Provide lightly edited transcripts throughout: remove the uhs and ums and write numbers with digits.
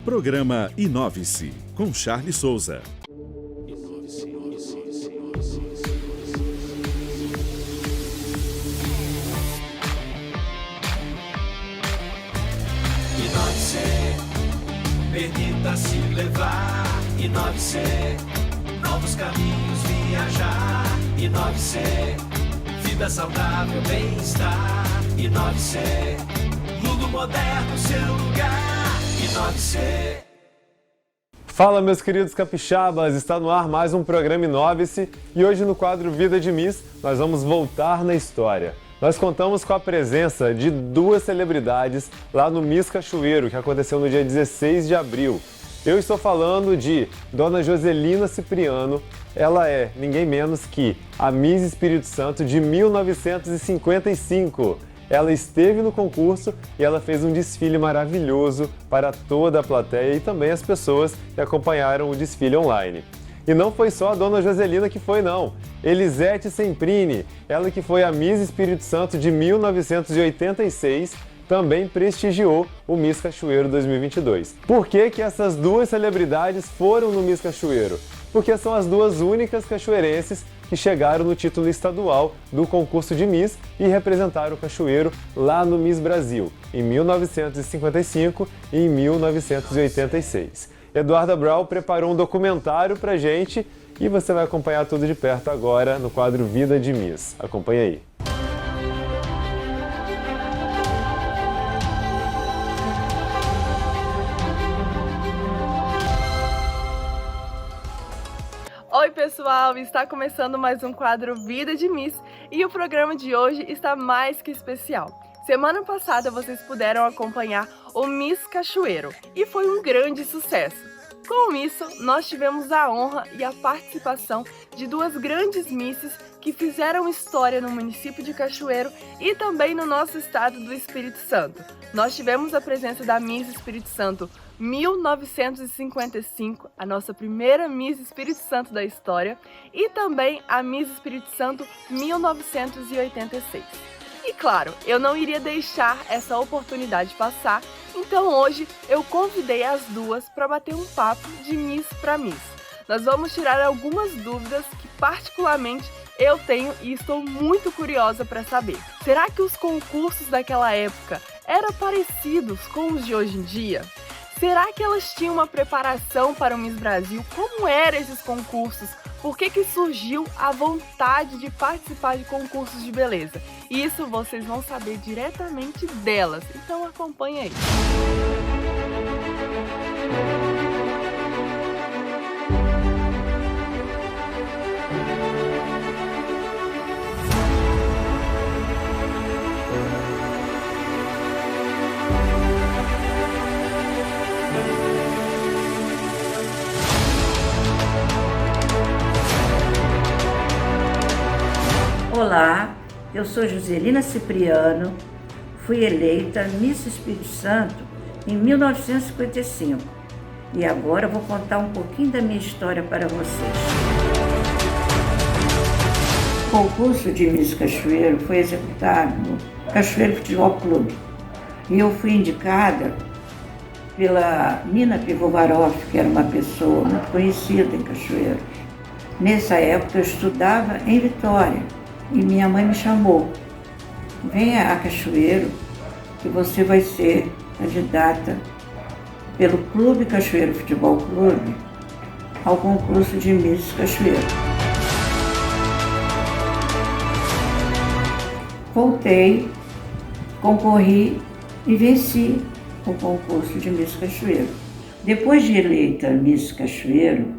Programa Inove-se, com Charles Souza. Inove-se, permita-se levar. Inove-se, novos caminhos viajar. Inove-se, vida saudável, bem-estar. Inove-se, mundo moderno, seu lugar. Inove-se. Fala, meus queridos capixabas, está no ar mais um programa Inove-se e hoje no quadro Vida de Miss nós vamos voltar na história. Nós contamos com a presença de duas celebridades lá no Miss Cachoeiro, que aconteceu no dia 16 de abril. Eu estou falando de Dona Joselina Cipriano. Ela é ninguém menos que a Miss Espírito Santo de 1955. Ela esteve no concurso e ela fez um desfile maravilhoso para toda a plateia e também as pessoas que acompanharam o desfile online. E não foi só a Dona Joselina que foi, não. Elisete Semprini, ela que foi a Miss Espírito Santo de 1986, também prestigiou o Miss Cachoeiro 2022. Por que que essas duas celebridades foram no Miss Cachoeiro? Porque são as duas únicas cachoeirenses que chegaram no título estadual do concurso de Miss e representaram o Cachoeiro lá no Miss Brasil, em 1955 e em 1986. Eduarda Brau preparou um documentário pra gente e você vai acompanhar tudo de perto agora no quadro Vida de Miss. Acompanha aí. Oi pessoal, está começando mais um quadro Vida de Miss e o programa de hoje está mais que especial. Semana passada vocês puderam acompanhar o Miss Cachoeiro e foi um grande sucesso. Com isso, nós tivemos a honra e a participação de duas grandes misses que fizeram história no município de Cachoeiro e também no nosso estado do Espírito Santo. Nós tivemos a presença da Miss Espírito Santo 1955, a nossa primeira Miss Espírito Santo da história, e também a Miss Espírito Santo 1986. E claro, eu não iria deixar essa oportunidade passar, então hoje eu convidei as duas para bater um papo de Miss para Miss. Nós vamos tirar algumas dúvidas que particularmente eu tenho e estou muito curiosa para saber. Será que os concursos daquela época eram parecidos com os de hoje em dia? Será que elas tinham uma preparação para o Miss Brasil? Como eram esses concursos? Por que surgiu a vontade de participar de concursos de beleza? Isso vocês vão saber diretamente delas, então acompanhe aí. Olá, eu sou Joselina Cipriano, fui eleita Miss Espírito Santo em 1955 e agora vou contar um pouquinho da minha história para vocês. O concurso de Miss Cachoeiro foi executado no Cachoeiro Futebol Clube e eu fui indicada pela Nina Pivovaroff, que era uma pessoa muito conhecida em Cachoeiro. Nessa época eu estudava em Vitória. E minha mãe me chamou, venha a Cachoeiro que você vai ser candidata pelo Clube Cachoeiro Futebol Clube ao concurso de Miss Cachoeiro. Voltei, concorri e venci o concurso de Miss Cachoeiro. Depois de eleita Miss Cachoeiro,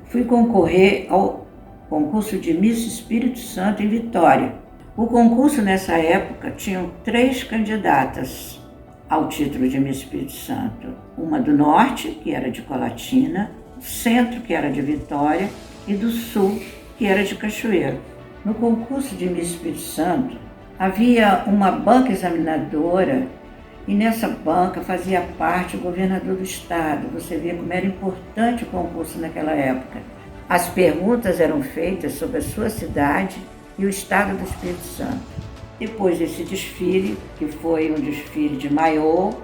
fui concorrer ao concurso de Miss Espírito Santo em Vitória. O concurso nessa época tinha 3 candidatas ao título de Miss Espírito Santo. Uma do Norte, que era de Colatina, do Centro, que era de Vitória, e do Sul, que era de Cachoeiro. No concurso de Miss Espírito Santo, havia uma banca examinadora e nessa banca fazia parte o governador do estado. Você vê como era importante o concurso naquela época. As perguntas eram feitas sobre a sua cidade e o estado do Espírito Santo. Depois desse desfile, que foi um desfile de maiô,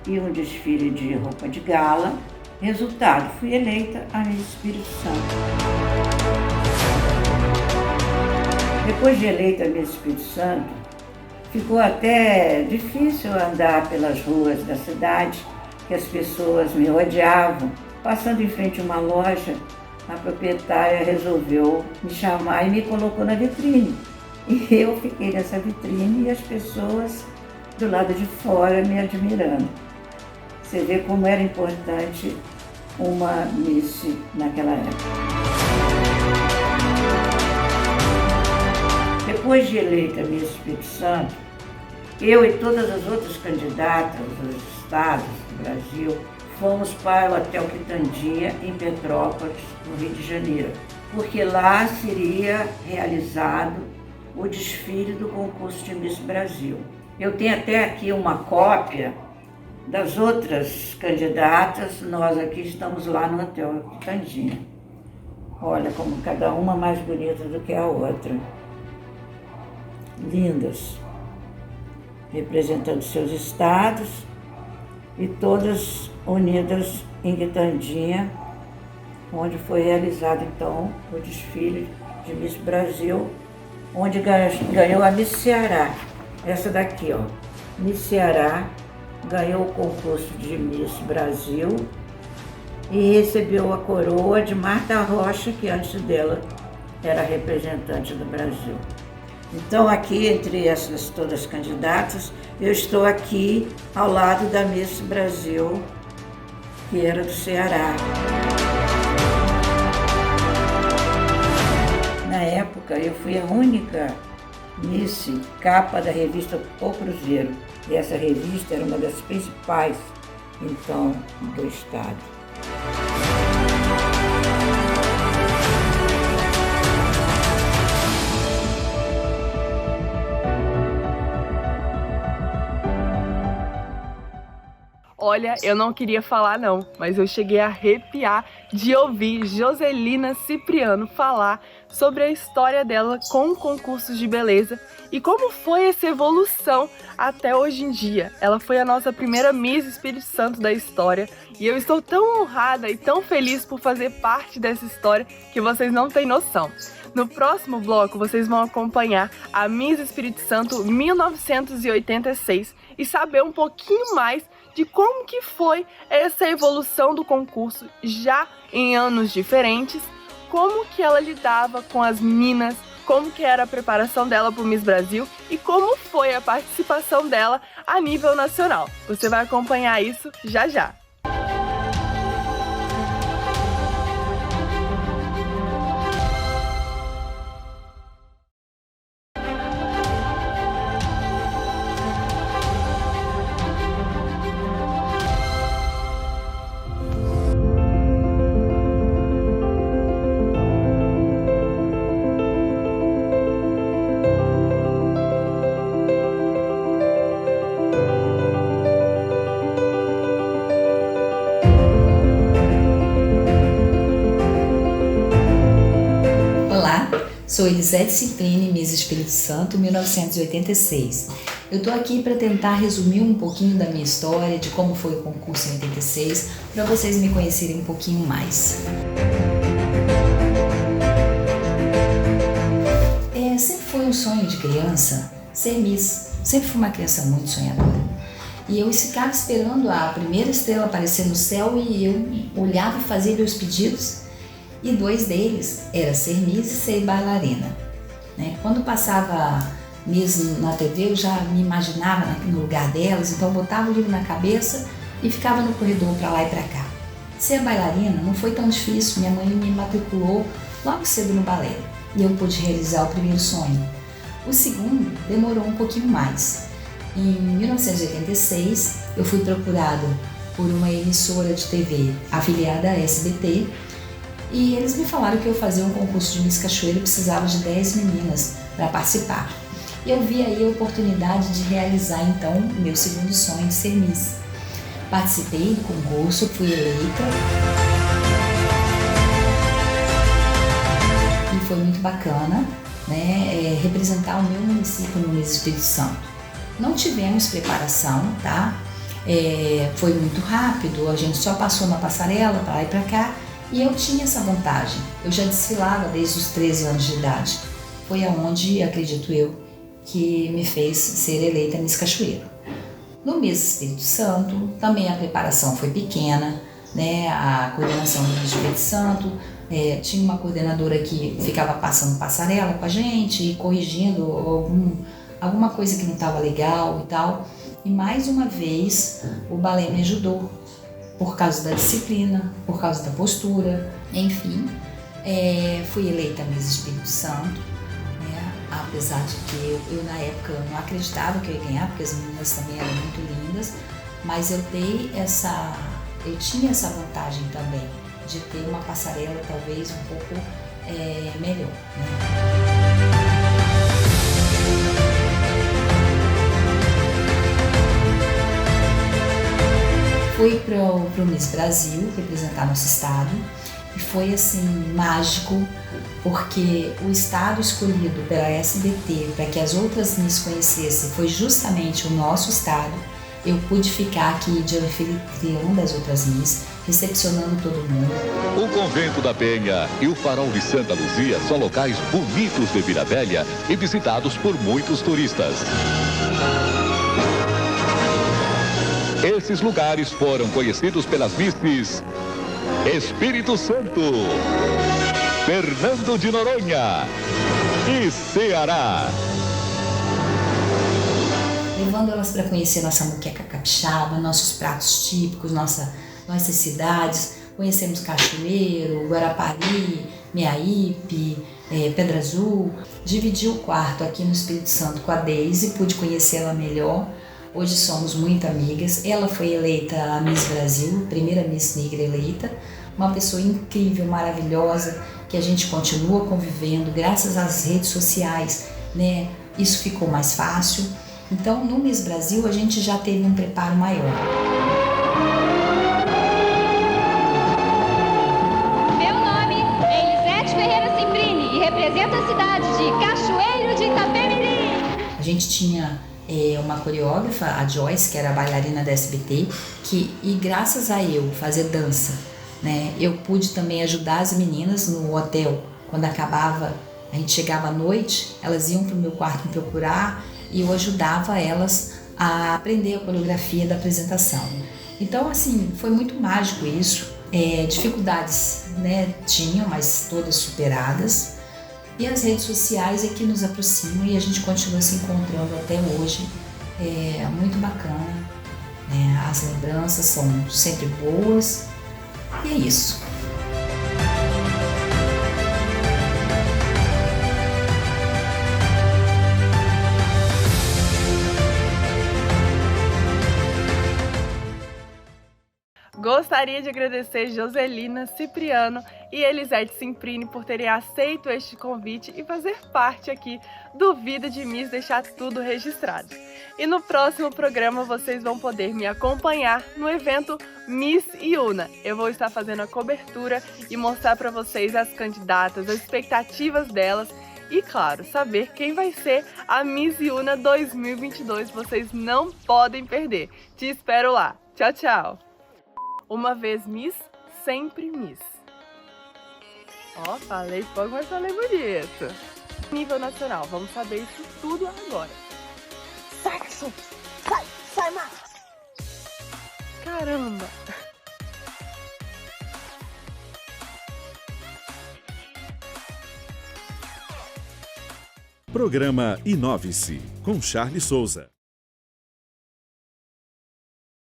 e um desfile de roupa de gala. Resultado, fui eleita a Miss Espírito Santo. Depois de eleita a Miss Espírito Santo, ficou até difícil andar pelas ruas da cidade, que as pessoas me odiavam. Passando em frente a uma loja, a proprietária resolveu me chamar e me colocou na vitrine. E eu fiquei nessa vitrine e as pessoas do lado de fora me admirando. Você vê como era importante uma Miss naquela época. Depois de eleita Miss Espírito Santo, eu e todas as outras candidatas dos estados do Brasil fomos para o Hotel Quitandinha, em Petrópolis, no Rio de Janeiro, porque lá seria realizado o desfile do concurso de Miss Brasil. Eu tenho até aqui uma cópia das outras candidatas, nós aqui estamos lá no Hotel Quitandinha. Olha como cada uma mais bonita do que a outra. Lindas, representando seus estados e todas unidas em Quitandinha, onde foi realizado então o desfile de Miss Brasil, onde ganhou a Miss Ceará, essa daqui, ó, Miss Ceará, ganhou o concurso de Miss Brasil e recebeu a coroa de Marta Rocha, que antes dela era representante do Brasil. Então aqui, entre essas todas candidatas, eu estou aqui ao lado da Miss Brasil, que era do Ceará. Na época, eu fui a única Miss capa da revista O Cruzeiro. E essa revista era uma das principais, então, do estado. Olha, eu não queria falar não, mas eu cheguei a arrepiar de ouvir Joselina Cipriano falar sobre a história dela com concursos de beleza e como foi essa evolução até hoje em dia. Ela foi a nossa primeira Miss Espírito Santo da história e eu estou tão honrada e tão feliz por fazer parte dessa história que vocês não têm noção. No próximo bloco, vocês vão acompanhar a Miss Espírito Santo 1986 e saber um pouquinho mais de como que foi essa evolução do concurso já em anos diferentes, como que ela lidava com as meninas, como que era a preparação dela para o Miss Brasil e como foi a participação dela a nível nacional. Você vai acompanhar isso já já. Sou Elisete Cipriani, Miss Espírito Santo, 1986. Eu tô aqui para tentar resumir um pouquinho da minha história, de como foi o concurso em 86, para vocês me conhecerem um pouquinho mais. Sempre foi um sonho de criança ser Miss. Sempre fui uma criança muito sonhadora. E eu ficava esperando a primeira estrela aparecer no céu e eu olhava e fazia meus pedidos. E dois deles era ser Miss e ser bailarina. Quando passava Miss na TV, eu já me imaginava no lugar delas, então eu botava o livro na cabeça e ficava no corredor para lá e para cá. Ser bailarina não foi tão difícil, minha mãe me matriculou logo cedo no balé e eu pude realizar o primeiro sonho. O segundo demorou um pouquinho mais. Em 1986, eu fui procurada por uma emissora de TV afiliada à SBT e eles me falaram que eu fazia um concurso de Miss Cachoeira e precisava de 10 meninas para participar. E eu vi aí a oportunidade de realizar então o meu segundo sonho de ser Miss. Participei do concurso, fui eleita e foi muito bacana, representar o meu município no Miss Espírito Santo. Não tivemos preparação, tá? foi muito rápido, a gente só passou na passarela para lá e para cá, e eu tinha essa vantagem. Eu já desfilava desde os 13 anos de idade. Foi aonde, acredito eu, que me fez ser eleita Miss Cachoeiro. No Miss Espírito Santo, também a preparação foi pequena, né? A coordenação do Miss Espírito Santo, tinha uma coordenadora que ficava passando passarela com a gente e corrigindo alguma coisa que não estava legal e tal. E mais uma vez o balé me ajudou, por causa da disciplina, por causa da postura, enfim. Fui eleita Miss Espírito Santo, né? Apesar de que eu na época não acreditava que eu ia ganhar, porque as meninas também eram muito lindas, mas eu tinha essa vantagem também, de ter uma passarela talvez um pouco melhor, né? Fui pro Miss Brasil representar nosso estado e foi assim mágico, porque o estado escolhido pela SBT para que as outras Miss conhecessem foi justamente o nosso estado. Eu pude ficar aqui de anfitriã das outras Miss, recepcionando todo mundo. O Convento da Penha e o Farol de Santa Luzia são locais bonitos de Vila Velha e visitados por muitos turistas. Esses lugares foram conhecidos pelas Misses Espírito Santo, Fernando de Noronha e Ceará. Levando elas para conhecer nossa moqueca capixaba, nossos pratos típicos, nossas cidades. Conhecemos Cachoeiro, Guarapari, Meaípe, Pedra Azul. Dividi o quarto aqui no Espírito Santo com a Deise, pude conhecê-la melhor. Hoje somos muito amigas. Ela foi eleita a Miss Brasil, primeira Miss Negra eleita. Uma pessoa incrível, maravilhosa, que a gente continua convivendo graças às redes sociais, né? Isso ficou mais fácil. Então, no Miss Brasil, a gente já teve um preparo maior. Meu nome é Elisete Ferreira Cimbrini e represento a cidade de Cachoeiro de Itapemirim. A gente tinha uma coreógrafa, a Joyce, que era a bailarina da SBT, e graças a eu fazer dança, né, eu pude também ajudar as meninas no hotel. Quando acabava, a gente chegava à noite, elas iam para o meu quarto me procurar e eu ajudava elas a aprender a coreografia da apresentação. Então, assim, foi muito mágico isso. Dificuldades, né, tinham, mas todas superadas. E as redes sociais é que nos aproximam e a gente continua se encontrando até hoje. É muito bacana, né? As lembranças são sempre boas e é isso. Gostaria de agradecer Joselina, Cipriano e Elisete Cimbrini por terem aceito este convite e fazer parte aqui do Vida de Miss, deixar tudo registrado. E no próximo programa vocês vão poder me acompanhar no evento Miss Iuna. Eu vou estar fazendo a cobertura e mostrar para vocês as candidatas, as expectativas delas e, claro, saber quem vai ser a Miss Iuna 2022. Vocês não podem perder. Te espero lá. Tchau, tchau! Uma vez Miss, sempre Miss. Ó, falei pouco, mas falei bonito. Nível nacional, vamos saber isso tudo agora. Sai, cachorro! Sai, mata! Caramba! Programa Inove-se, com Charlie Souza.